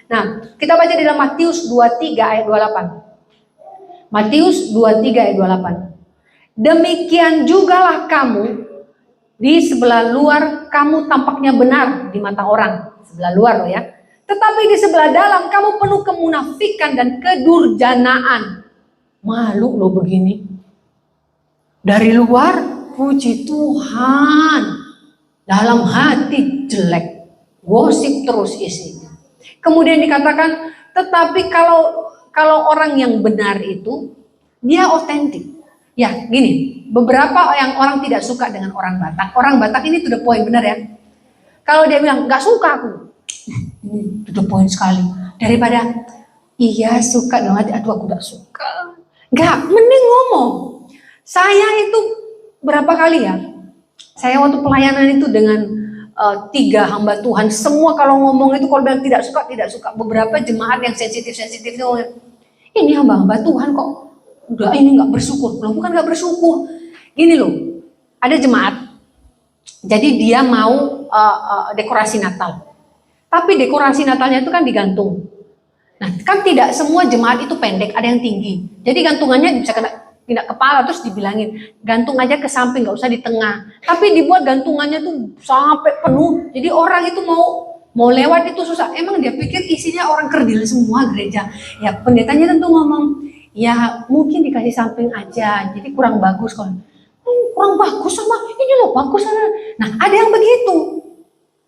Nah, kita baca di dalam Matius 23 ayat 28. Matius 23 ayat 28. Demikian jugalah kamu, di sebelah luar kamu tampaknya benar di mata orang. Sebelah luar loh ya. Tetapi di sebelah dalam kamu penuh kemunafikan dan kedurjanaan. Malu loh begini. Dari luar, puji Tuhan. Dalam hati jelek. Gosip terus isinya. Kemudian dikatakan, tetapi kalau orang yang benar itu, dia otentik. Ya gini, beberapa yang orang tidak suka dengan orang Batak. Orang Batak ini to the point, benar ya. Kalau dia bilang, gak suka aku. Ini to the point sekali. Daripada, iya suka dong, aduh aku gak suka. Gak, mending ngomong. Saya itu berapa kali ya, saya waktu pelayanan itu dengan 3 hamba Tuhan, semua kalau ngomong itu kalau bilang tidak suka, tidak suka. Beberapa jemaat yang sensitif-sensitif itu, ini hamba-hamba Tuhan kok udah ini nggak bersyukur. Belum, bukan nggak bersyukur. Gini loh, ada jemaat, jadi dia mau dekorasi Natal. Tapi dekorasi Natalnya itu kan digantung. Nah, kan tidak semua jemaat itu pendek, ada yang tinggi. Jadi gantungannya bisa kena kepala, terus dibilangin gantung aja ke samping, nggak usah di tengah. Tapi dibuat gantungannya tuh sampai penuh. Jadi orang itu mau lewat itu susah. Emang dia pikir isinya orang kerdil semua gereja. Ya pendetanya tentu ngomong, ya mungkin dikasih samping aja. Jadi kurang bagus kalau kurang bagus sama ini loh bagus. Nah ada yang begitu.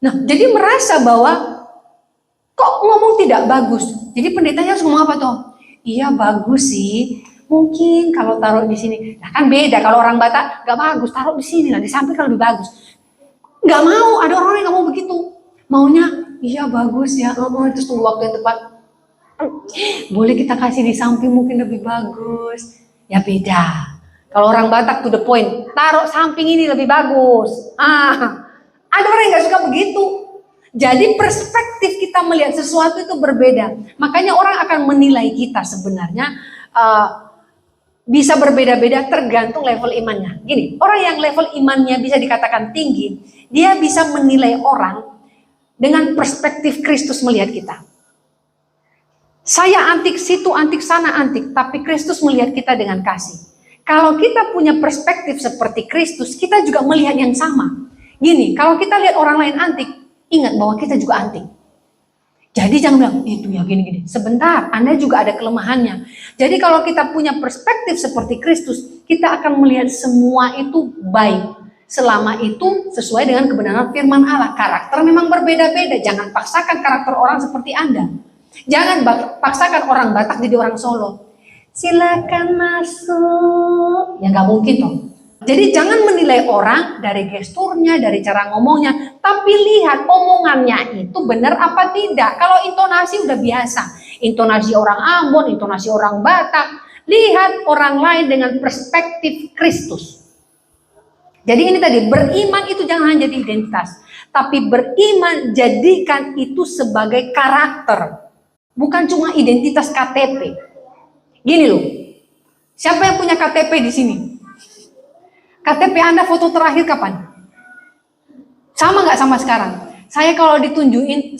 Nah jadi merasa bahwa kok ngomong tidak bagus. Jadi pendetanya harus ngomong apa tuh? Iya bagus sih. Mungkin kalau taruh di sini, nah kan beda. Kalau orang Batak nggak bagus, taruh di sini lah, di samping kalau lebih bagus. Nggak mau, ada orang yang nggak mau begitu. Maunya, iya bagus ya, terus tunggu waktu yang tepat. Boleh kita kasih di samping mungkin lebih bagus. Ya beda. Kalau orang Batak to the point, taruh samping ini lebih bagus. Ada orang yang nggak suka begitu. Jadi perspektif kita melihat sesuatu itu berbeda. Makanya orang akan menilai kita sebenarnya. Bisa berbeda-beda tergantung level imannya. Gini, orang yang level imannya bisa dikatakan tinggi, dia bisa menilai orang dengan perspektif Kristus melihat kita. Saya antik situ, antik sana, antik, tapi Kristus melihat kita dengan kasih. Kalau kita punya perspektif seperti Kristus, kita juga melihat yang sama. Gini, kalau kita lihat orang lain antik, ingat bahwa kita juga antik. Jadi jangan bilang, itu ya gini-gini. Sebentar, Anda juga ada kelemahannya. Jadi kalau kita punya perspektif seperti Kristus, kita akan melihat semua itu baik. Selama itu sesuai dengan kebenaran firman Allah. Karakter memang berbeda-beda. Jangan paksakan karakter orang seperti Anda. Jangan paksakan orang Batak jadi orang Solo. Silakan masuk. Ya nggak mungkin toh. Jadi jangan menilai orang dari gesturnya, dari cara ngomongnya, tapi lihat omongannya itu benar apa tidak. Kalau intonasi udah biasa, intonasi orang Ambon, intonasi orang Batak, lihat orang lain dengan perspektif Kristus. Jadi ini tadi, beriman itu jangan hanya jadi identitas, tapi beriman jadikan itu sebagai karakter, bukan cuma identitas KTP. Gini loh, siapa yang punya KTP di sini? KTP Anda foto terakhir kapan? Sama nggak sama sekarang? Saya kalau tunjukin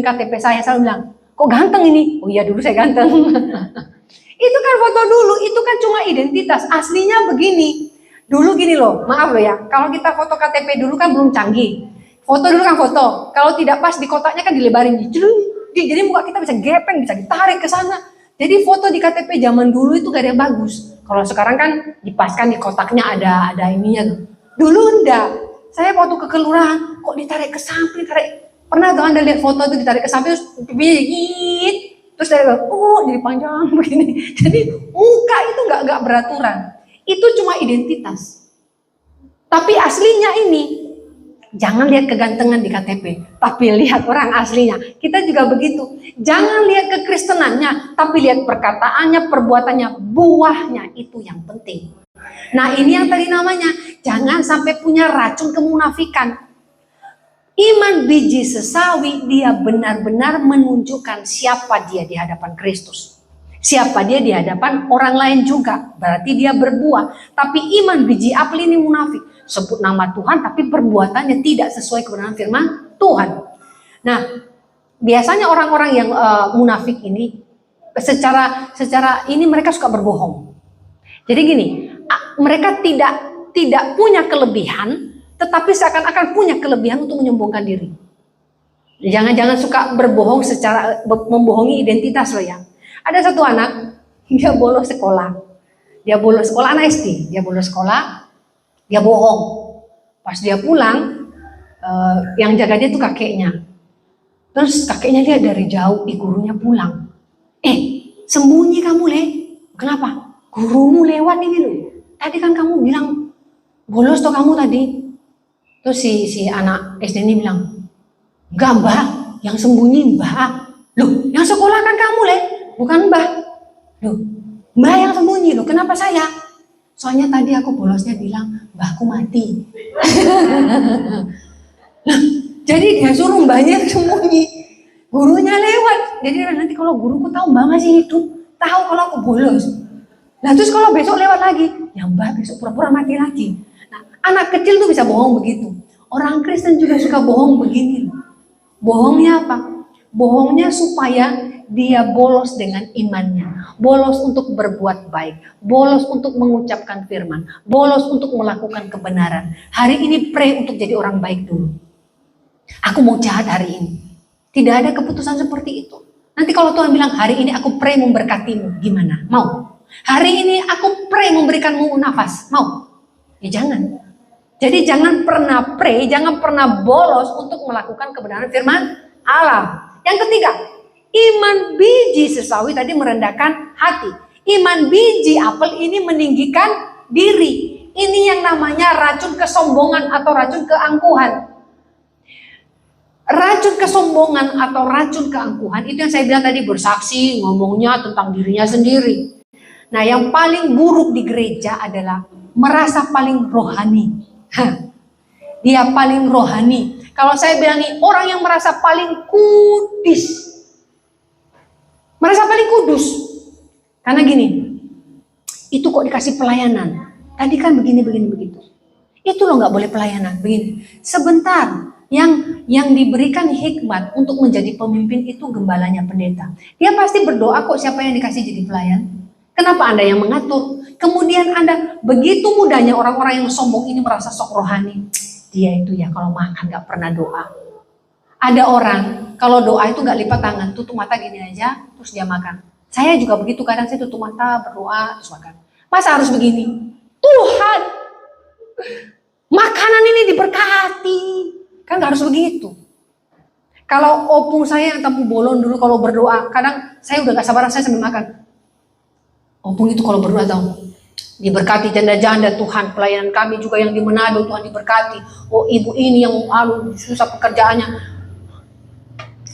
KTP saya selalu bilang, kok ganteng ini? Oh iya dulu saya ganteng. Itu kan foto dulu, itu kan cuma identitas. Aslinya begini. Dulu gini loh, maaf loh ya. Kalau kita foto KTP dulu kan belum canggih. Foto dulu kan foto. Kalau tidak pas di kotaknya kan dilebarin. Jadi muka kita bisa gepeng, bisa ditarik ke sana. Jadi foto di KTP zaman dulu itu gak ada yang bagus. Kalau sekarang kan dipaskan di kotaknya ada ininya tuh. Dulu enggak. Saya waktu ke kelurahan, kok ditarik ke samping, pernah tuh Anda lihat foto itu ditarik ke samping, terus pipinya gigit, terus saya bilang, oh jadi panjang begini. Jadi muka itu nggak beraturan, itu cuma identitas. Tapi aslinya ini, jangan lihat kegantengan di KTP, tapi lihat orang aslinya. Kita juga begitu, jangan lihat kekristenannya, tapi lihat perkataannya, perbuatannya, buahnya, itu yang penting. Nah ini yang tadi namanya, jangan sampai punya racun kemunafikan. Iman biji sesawi, dia benar-benar menunjukkan siapa dia di hadapan Kristus. Siapa dia di hadapan orang lain juga, berarti dia berbuah. Tapi iman biji apel ini munafik. Sebut nama Tuhan tapi perbuatannya tidak sesuai kebenaran firman Tuhan. Nah biasanya orang-orang yang munafik ini, secara ini mereka suka berbohong. Jadi gini, mereka tidak punya kelebihan, tetapi seakan-akan punya kelebihan untuk menyombongkan diri. Jangan suka berbohong secara membohongi identitas loh ya. Ada satu anak, dia bolos sekolah. Anak SD, dia bolos sekolah, dia bohong. Pas dia pulang, yang jaga dia tuh kakeknya. Terus kakeknya lihat dari jauh, gurunya pulang. Sembunyi kamu, Le. Kenapa? Gurumu lewat ini loh. Tadi kan kamu bilang bolos toh kamu tadi. Terus si anak SD ini bilang, enggak Mbak, yang sembunyi Mbak. Loh, yang sekolah kan kamu, Le, bukan Mbak. Loh, Mbak yang sembunyi loh, kenapa saya? Soalnya tadi aku bolosnya bilang, Mbahku mati. Nah, jadi dia suruh Mbahnya sembunyi. Gurunya lewat. Jadi nanti kalau guruku tahu Mbak masih hidup, tahu kalau aku bolos. Nah terus kalau besok lewat lagi, ya Mbak besok pura-pura mati lagi. Nah anak kecil tuh bisa bohong begitu. Orang Kristen juga suka bohong begini. Bohongnya apa? Bohongnya supaya dia bolos dengan imannya. Bolos untuk berbuat baik. Bolos untuk mengucapkan firman. Bolos untuk melakukan kebenaran. Hari ini pray untuk jadi orang baik dulu. Aku mau jahat hari ini. Tidak ada keputusan seperti itu. Nanti kalau Tuhan bilang hari ini aku pray memberkatimu, gimana? Mau? Hari ini aku pray memberikanmu nafas, mau? Ya jangan. Jadi jangan pernah pray, jangan pernah bolos untuk melakukan kebenaran firman Allah. Yang ketiga, iman biji sesawi tadi merendahkan hati. Iman biji apel ini meninggikan diri. Ini yang namanya racun kesombongan atau racun keangkuhan. Racun kesombongan atau racun keangkuhan itu yang saya bilang tadi, bersaksi, ngomongnya tentang dirinya sendiri. Nah yang paling buruk di gereja adalah merasa paling rohani. Dia paling rohani. Kalau saya bilang nih, orang yang merasa paling kudus. Merasa paling kudus. Karena gini, itu kok dikasih pelayanan. Tadi kan begini begitu. Itu loh nggak boleh pelayanan, begini. Sebentar, yang diberikan hikmat untuk menjadi pemimpin itu gembalanya, pendeta. Dia pasti berdoa kok siapa yang dikasih jadi pelayan. Kenapa Anda yang mengatur? Kemudian Anda begitu mudahnya orang-orang yang sombong ini merasa sok rohani. Dia itu ya kalau makan gak pernah doa. Ada orang kalau doa itu gak lipat tangan, tutup mata gini aja terus dia makan. Saya juga begitu, kadang saya tutup mata berdoa terus makan. Masa harus begini? Tuhan, makanan ini diberkati. Kan gak harus begitu. Kalau opung saya yang Tampu Bolon dulu kalau berdoa, kadang saya udah gak sabaran saya sambil makan. Opung itu kalau berdoa tahu, diberkati janda-janda Tuhan, pelayanan kami juga yang di Manado Tuhan diberkati. Oh ibu ini yang susah pekerjaannya,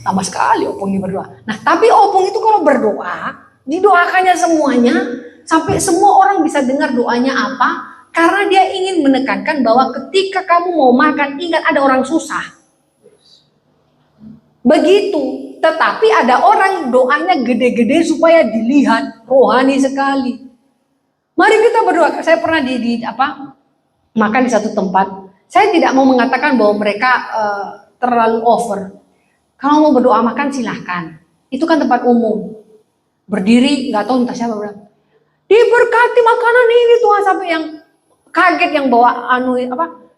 lama sekali Opung ini berdoa. Nah tapi Opung itu kalau berdoa, didoakannya semuanya, sampai semua orang bisa dengar doanya apa, karena dia ingin menekankan bahwa ketika kamu mau makan, ingat ada orang susah. Begitu. Tetapi ada orang doanya gede-gede supaya dilihat rohani sekali. Mari kita berdoa. Saya pernah makan di satu tempat. Saya tidak mau mengatakan bahwa mereka terlalu over. Kalau mau berdoa makan silahkan. Itu kan tempat umum. Berdiri, nggak tahu entah siapa bilang, diberkati makanan ini Tuhan, sampai yang kaget yang bawa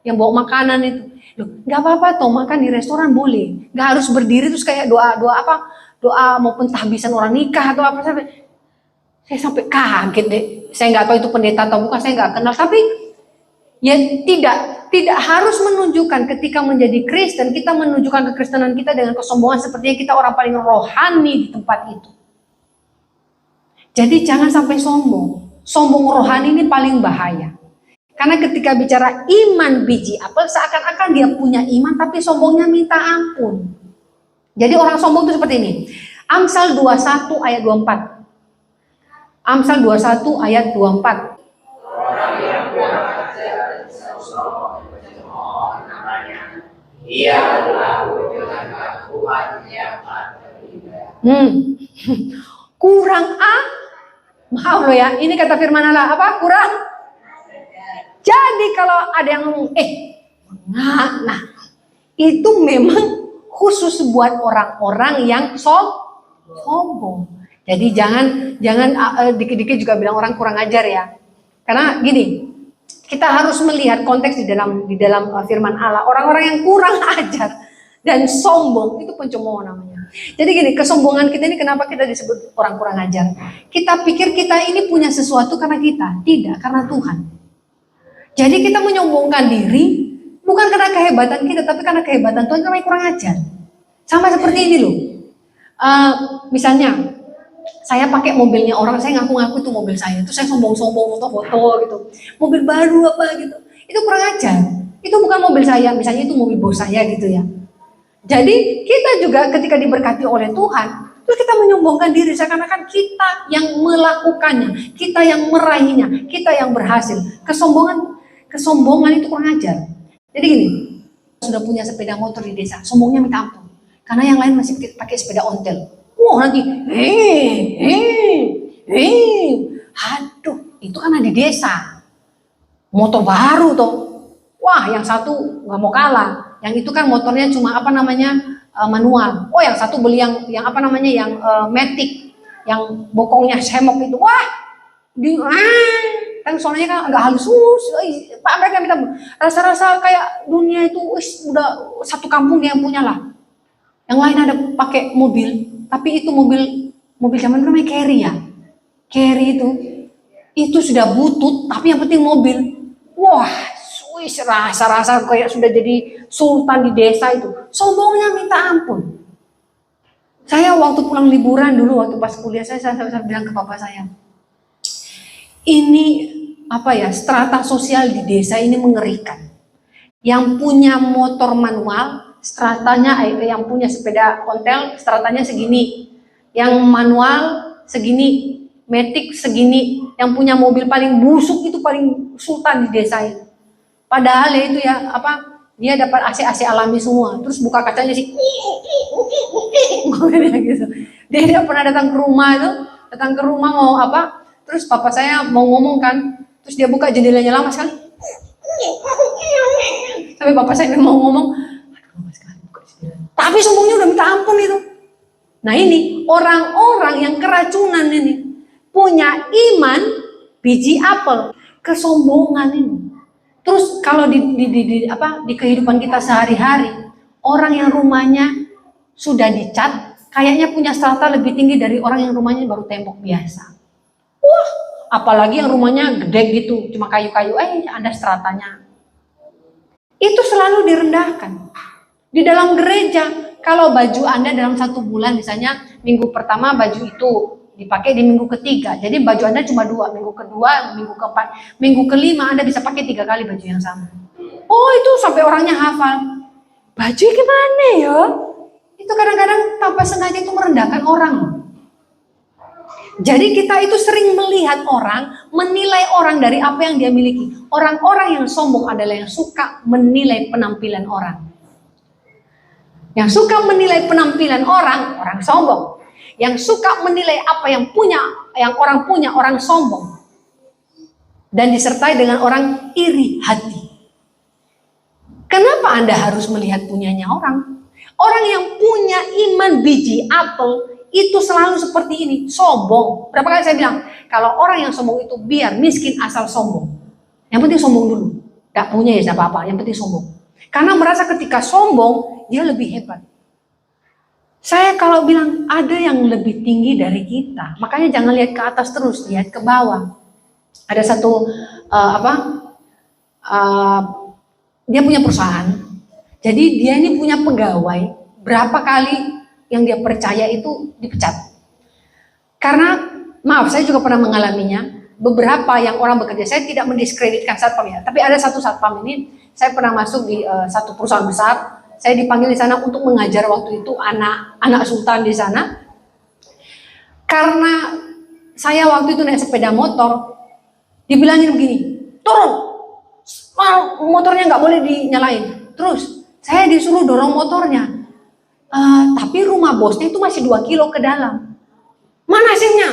yang bawa makanan itu. Loh, nggak apa-apa toh, makan di restoran boleh. Nggak harus berdiri terus kayak doa maupun tahbisan orang nikah atau apa sampai. Saya sampai kaget deh. Saya nggak tahu itu pendeta atau bukan, saya nggak kenal. Tapi ya tidak harus menunjukkan ketika menjadi Kristen, kita menunjukkan kekristenan kita dengan kesombongan sepertinya kita orang paling rohani di tempat itu. Jadi jangan sampai sombong. Sombong rohani ini paling bahaya. Karena ketika bicara iman biji apel, seakan-akan dia punya iman tapi sombongnya minta ampun. Jadi orang sombong itu seperti ini. Amsal 21 ayat 24. Amsal 21 ayat 24. Orang yang kurang ajar dan sombong mencemooh namanya, ia berlaku dengan kelakuan yang tak terhingga. Kurang maaf loh ya, ini kata firman Allah, apa? Kurang. Jadi kalau ada yang ngomong, nah, itu memang khusus buat orang-orang yang sombong. Jadi jangan dikit-dikit juga bilang orang kurang ajar ya. Karena gini, kita harus melihat konteks di dalam firman Allah. Orang-orang yang kurang ajar dan sombong itu pencemooh namanya. Jadi gini, kesombongan kita ini kenapa kita disebut orang kurang ajar? Kita pikir kita ini punya sesuatu karena kita, tidak, karena Tuhan. Jadi kita menyombongkan diri bukan karena kehebatan kita, tapi karena kehebatan Tuhan, karena kurang ajar. Sama seperti ini loh. Misalnya, saya pakai mobilnya orang, saya ngaku-ngaku itu mobil saya, itu saya sombong-sombong foto-foto gitu. Mobil baru apa gitu. Itu kurang ajar. Itu bukan mobil saya, misalnya itu mobil bos saya gitu ya. Jadi kita juga ketika diberkati oleh Tuhan, terus kita menyombongkan diri seakan-akan kita yang melakukannya, kita yang meraihnya, kita yang berhasil. Kesombongan itu kurang ajar. Jadi gini, sudah punya sepeda motor di desa, sombongnya minta ampun. Karena yang lain masih pakai sepeda ontel. Wah nanti, aduh, itu kan di desa. Motor baru toh. Wah, yang satu nggak mau kalah. Yang itu kan motornya cuma manual. Oh, yang satu beli yang matic, yang bokongnya semok itu. Wah, kan soalnya kan agak halus. Pak mereka minta rasa-rasa kayak dunia itu udah satu kampung dia yang punya lah. Yang lain ada pakai mobil, tapi itu mobil zaman dulu namanya carry ya. Carry itu sudah butut, tapi yang penting mobil. Wah, rasa-rasa kayak sudah jadi sultan di desa itu. Sombongnya minta ampun. Saya waktu pulang liburan dulu, waktu pas kuliah saya bilang ke bapak saya, ini strata sosial di desa ini mengerikan. Yang punya motor manual, stratanya, yang punya sepeda ontel, stratanya segini. Yang manual segini, matic segini. Yang punya mobil paling busuk itu paling sultan di desa itu. Padahal itu dia dapat AC alami semua. Terus buka kacanya sih, gitu. Dia pernah datang ke rumah mau terus papa saya mau ngomong kan, terus dia buka jendelanya lama sekali. Sampai bapak saya mau ngomong, tapi sombongnya udah minta ampun itu. Nah ini orang-orang yang keracunan ini punya iman biji apel, kesombongan ini. Terus kalau di kehidupan kita sehari-hari, orang yang rumahnya sudah dicat, kayaknya punya strata lebih tinggi dari orang yang rumahnya baru tembok biasa. Wah, apalagi yang rumahnya gede gitu, cuma kayu-kayu, ada stratanya. Itu selalu direndahkan. Di dalam gereja, kalau baju Anda dalam 1 bulan, misalnya minggu pertama baju itu dipakai di minggu ketiga, jadi baju Anda cuma 2, minggu kedua, minggu keempat, minggu kelima Anda bisa pakai 3 kali baju yang sama. Oh itu sampai orangnya hafal. Baju gimana ya? Itu kadang-kadang tanpa sengaja itu merendahkan orang. Jadi kita itu sering melihat orang, menilai orang dari apa yang dia miliki. Orang-orang yang sombong adalah yang suka menilai penampilan orang. Yang suka menilai penampilan orang sombong. Yang suka menilai apa yang orang punya, orang sombong. Dan disertai dengan orang iri hati. Kenapa Anda harus melihat punyanya orang? Orang yang punya iman biji apel itu selalu seperti ini, sombong. Berapa kali saya bilang, kalau orang yang sombong itu biar miskin asal sombong. Yang penting sombong dulu. Gak punya ya apa-apa, yang penting sombong. Karena merasa ketika sombong, dia lebih hebat. Saya kalau bilang ada yang lebih tinggi dari kita, makanya jangan lihat ke atas terus, lihat ke bawah. Ada satu dia punya perusahaan, jadi dia ini punya pegawai, berapa kali yang dia percaya itu dipecat. Karena, maaf saya juga pernah mengalaminya, beberapa yang orang bekerja, saya tidak mendiskreditkan satpam ya, tapi ada satu satpam ini, saya pernah masuk di satu perusahaan besar, saya dipanggil di sana untuk mengajar waktu itu anak sultan di sana. Karena saya waktu itu naik sepeda motor, dibilangin begini, turun, motornya nggak boleh dinyalain. Terus saya disuruh dorong motornya, tapi rumah bosnya itu masih 2 kilo ke dalam. Mana SIM-nya?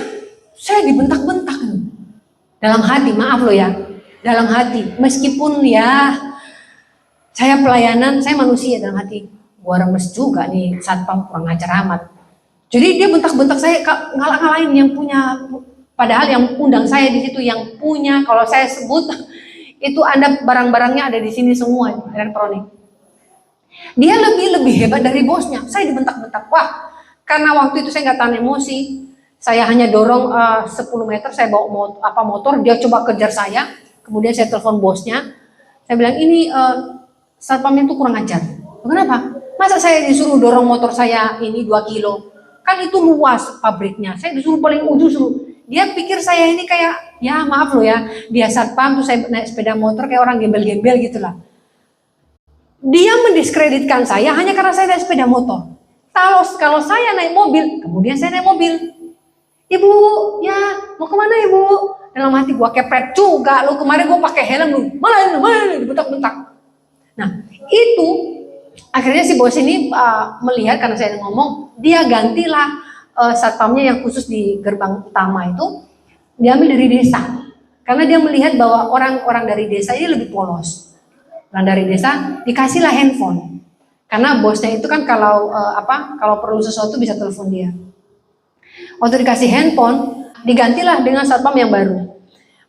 Saya dibentak-bentak. Dalam hati, maaf loh ya, dalam hati, meskipun ya saya pelayanan, saya manusia dalam hati, gua remes juga nih satpam kurang ajar amat. Jadi dia bentak-bentak saya, ngalah-ngalahin yang punya, padahal yang undang saya di situ yang punya, kalau saya sebut itu Anda barang-barangnya ada di sini semua elektronik. Dia lebih hebat dari bosnya. Saya dibentak-bentak. Wah, karena waktu itu saya nggak tahan emosi, saya hanya dorong 10 meter, saya bawa motor, dia coba kejar saya. Kemudian saya telepon bosnya, saya bilang ini satpam itu kurang ajar. Kenapa? Masa saya disuruh dorong motor saya ini 2 kilo? Kan itu luas pabriknya. Saya disuruh paling ujung suruh. Dia pikir saya ini kayak, ya maaf loh ya, dia satpam tuh saya naik sepeda motor kayak orang gembel-gembel gitulah. Dia mendiskreditkan saya hanya karena saya naik sepeda motor. Kalau saya naik mobil, kemudian saya naik mobil. Ibu, ya mau kemana ibu? Dalam hati gua kepret juga, lu kemarin gua pakai helm lu, mana dibentak-bentak. Nah itu akhirnya si bos ini melihat karena saya ngomong, dia gantilah satpamnya yang khusus di gerbang utama itu diambil dari desa, karena dia melihat bahwa orang-orang dari desa ini lebih polos. Orang dari desa dikasihlah handphone, karena bosnya itu kan kalau perlu sesuatu bisa telepon dia. Waktu dikasih handphone, digantilah dengan satpam yang baru.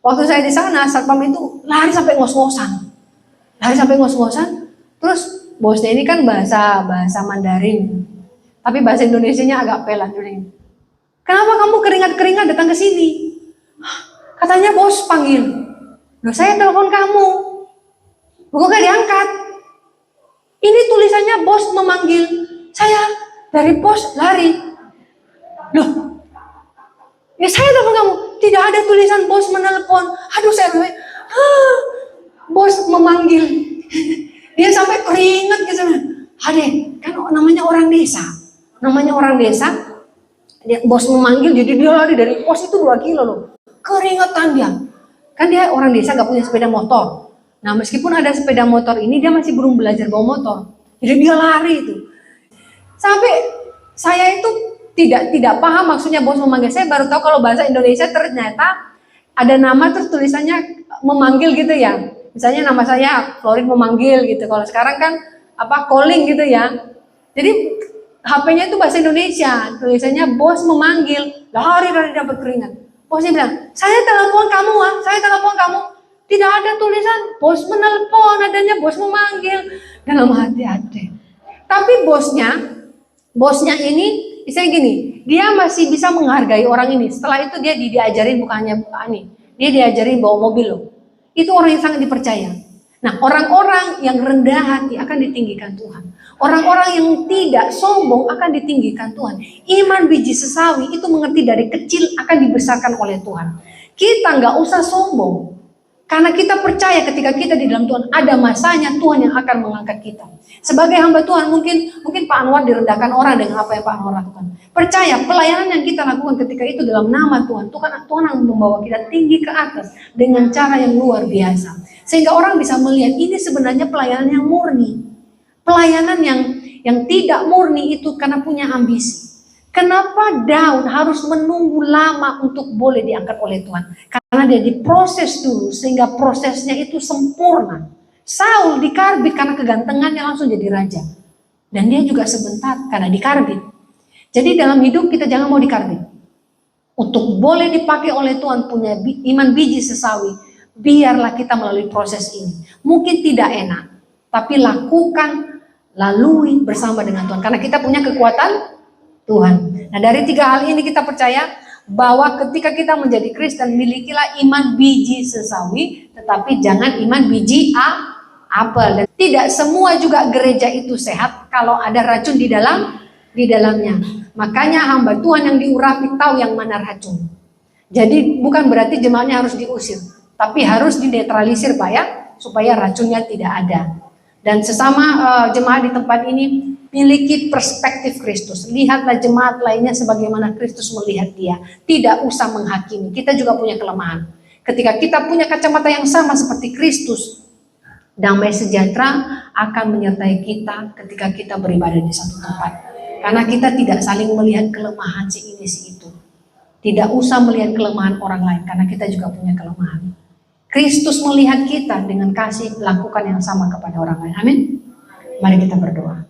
Waktu saya di sana, satpam itu lari sampai ngos-ngosan. Terus bosnya ini kan bahasa Mandarin, tapi bahasa Indonesianya agak pelan. Kenapa kamu keringat-keringat datang ke sini? Katanya bos panggil. Loh, saya telepon kamu. Kok gak diangkat? Ini tulisannya bos memanggil. Saya dari bos lari. Loh, ya saya telepon kamu. Tidak ada tulisan bos menelpon. Aduh, saya bos memanggil. Dia sampai keringat gitu. Adek, kan namanya orang desa. Dia, bos memanggil, jadi dia lari dari pos itu 2 kilo loh. Keringetan dia. Kan dia orang desa gak punya sepeda motor. Nah meskipun ada sepeda motor ini, dia masih belum belajar bawa motor. Jadi dia lari itu. Sampai saya itu tidak paham maksudnya bos memanggil. Saya baru tahu kalau bahasa Indonesia ternyata ada nama terus tulisannya memanggil gitu ya. Misalnya nama saya Florin memanggil gitu. Kalau sekarang kan calling gitu ya. Jadi HP-nya itu bahasa Indonesia. Tulisannya bos memanggil. Lari dapat keringat. Bosnya bilang, saya telepon kamu. Tidak ada tulisan bos menelpon, adanya bos memanggil. Dalam hati-hati. Tapi bosnya ini, misalnya gini, dia masih bisa menghargai orang ini. Setelah itu dia diajarin bukannya dia diajarin bawa mobil loh. Itu orang yang sangat dipercaya. Nah, orang-orang yang rendah hati akan ditinggikan Tuhan. Orang-orang yang tidak sombong akan ditinggikan Tuhan. Iman biji sesawi itu mengerti dari kecil akan dibesarkan oleh Tuhan. Kita nggak usah sombong. Karena kita percaya ketika kita di dalam Tuhan ada masanya Tuhan yang akan mengangkat kita. Sebagai hamba Tuhan mungkin Pak Anwar direndahkan orang dengan apa yang Pak Anwar lakukan. Percaya pelayanan yang kita lakukan ketika itu dalam nama Tuhan akan membawa kita tinggi ke atas dengan cara yang luar biasa. Sehingga orang bisa melihat ini sebenarnya pelayanan yang murni. Pelayanan yang tidak murni itu karena punya ambisi. Kenapa Daud harus menunggu lama untuk boleh diangkat oleh Tuhan? Karena dia diproses dulu sehingga prosesnya itu sempurna. Saul dikarbit karena kegantengannya langsung jadi raja. Dan dia juga sebentar karena dikarbit. Jadi dalam hidup kita jangan mau dikarbit. Untuk boleh dipakai oleh Tuhan punya iman biji sesawi, biarlah kita melalui proses ini. Mungkin tidak enak, tapi lakukan, lalui bersama dengan Tuhan. Karena kita punya kekuatan Tuhan. Nah dari 3 hal ini kita percaya bahwa ketika kita menjadi Kristen, milikilah iman biji sesawi, tetapi jangan iman biji apel. Dan tidak semua juga gereja itu sehat kalau ada racun di dalamnya. Makanya hamba Tuhan yang diurapi tahu yang mana racun. Jadi bukan berarti jemaatnya harus diusir, tapi harus dinetralisir Pak ya, supaya racunnya tidak ada. Dan sesama jemaat di tempat ini miliki perspektif Kristus. Lihatlah jemaat lainnya sebagaimana Kristus melihat dia. Tidak usah menghakimi. Kita juga punya kelemahan. Ketika kita punya kacamata yang sama seperti Kristus, damai sejahtera akan menyertai kita ketika kita beribadah di satu tempat. Karena kita tidak saling melihat kelemahan si ini si itu. Tidak usah melihat kelemahan orang lain karena kita juga punya kelemahan. Kristus melihat kita dengan kasih, lakukan yang sama kepada orang lain. Amin. Mari kita berdoa.